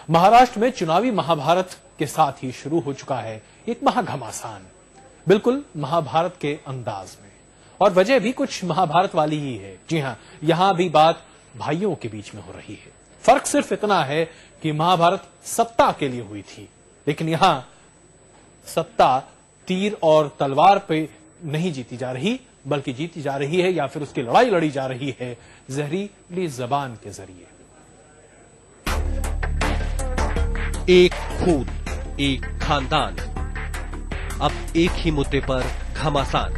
महाराष्ट्र में चुनावी महाभारत के साथ ही शुरू हो चुका है एक महाघमासान, बिल्कुल महाभारत के अंदाज में। और वजह भी कुछ महाभारत वाली ही है। जी हां, यहां भी बात भाइयों के बीच में हो रही है। फर्क सिर्फ इतना है कि महाभारत सत्ता के लिए हुई थी, लेकिन यहां सत्ता तीर और तलवार पे नहीं जीती जा रही, बल्कि जीती जा रही है या फिर उसकी लड़ाई लड़ी जा रही है जहरीली जबान के जरिए। एक खून, एक खानदान, अब एक ही मुद्दे पर घमासान।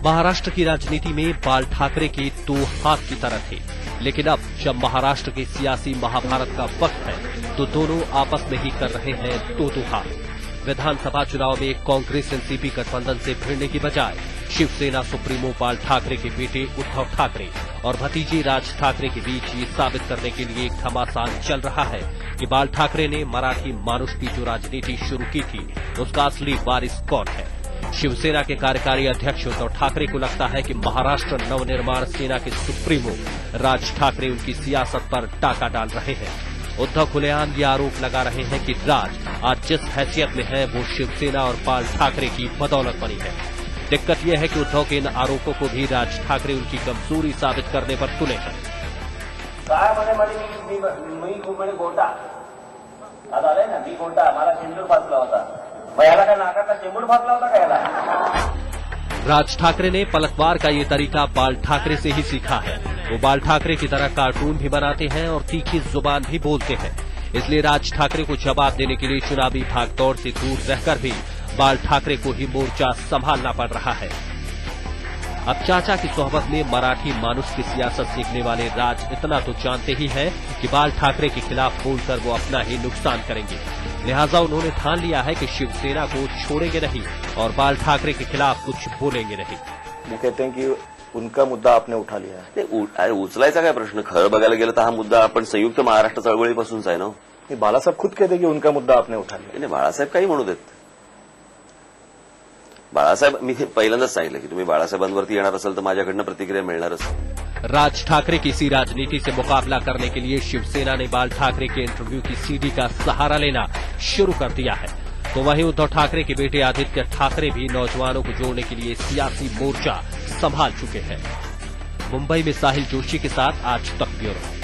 महाराष्ट्र की राजनीति में बाल ठाकरे के दो हाथ की तरह थे, लेकिन अब जब महाराष्ट्र के सियासी महाभारत का वक्त है तो दोनों आपस में ही कर रहे हैं दो हाथ। विधानसभा चुनाव में कांग्रेस एनसीपी गठबंधन से भिड़ने की बजाय शिवसेना सुप्रीमो बाल ठाकरे के बेटे उद्धव ठाकरे और भतीजे राज ठाकरे के बीच ये साबित करने के लिए घमासान चल रहा है कि बाल ठाकरे ने मराठी मानुष की जो राजनीति शुरू की थी उसका असली वारिस कौन है। शिवसेना के कार्यकारी अध्यक्ष उद्धव ठाकरे को लगता है कि महाराष्ट्र नवनिर्माण सेना के सुप्रीमो राज ठाकरे उनकी सियासत पर टाका डाल रहे हैं। उद्धव खुलेआम ये आरोप लगा रहे हैं कि राज आज जिस हैसियत में है वो शिवसेना और बाल ठाकरे की बदौलत बनी है। दिक्कत यह है कि उद्धव के इन आरोपों को भी राज ठाकरे उनकी कमजोरी साबित करने पर तुले हैं। राज ठाकरे ने पलटवार का ये तरीका बाल ठाकरे से ही सीखा है। वो बाल ठाकरे की तरह कार्टून भी बनाते हैं और तीखी जुबान भी बोलते हैं, इसलिए राज ठाकरे को जवाब देने के लिए चुनावी भागदौड़ से दूर रहकर भी बाल ठाकरे को ही मोर्चा संभालना पड़ रहा है। अब चाचा की सोहबत में मराठी मानुष की सियासत सीखने वाले राज इतना तो जानते ही हैं कि बाल ठाकरे के खिलाफ बोलकर वो अपना ही नुकसान करेंगे, लिहाजा उन्होंने ठान लिया है कि शिवसेना को छोड़ेंगे नहीं और बाल ठाकरे के खिलाफ कुछ बोलेंगे नहीं। वो कहते हैं कि उनका मुद्दा आपने उठा लिया है। अरे उचलायचा काय प्रश्न? खरं बघायला गेलं तर हा मुद्दा आपण संयुक्त महाराष्ट्र चळवळीपासूनच आहे ना। बाळासाहेब खुद कहते कि उनका मुद्दा आपने उठा लिया। नाही, बाळासाहेब काही म्हणू देत। बाळासाहेब, मी पहिल्यांदाच सांगितलं की तुम्ही बाळासाहेबांवरती येणार असाल तर माझ्याकडनं प्रतिक्रिया मिळणारच। राज ठाकरे की इसी राजनीति से मुकाबला करने के लिए शिवसेना ने बाल ठाकरे के इंटरव्यू की सीडी का सहारा लेना शुरू कर दिया है, तो वहीं उद्धव ठाकरे के बेटे आदित्य ठाकरे भी नौजवानों को जोड़ने के लिए सियासी मोर्चा संभाल चुके हैं। मुंबई में साहिल जोशी के साथ आज तक ब्यूरो।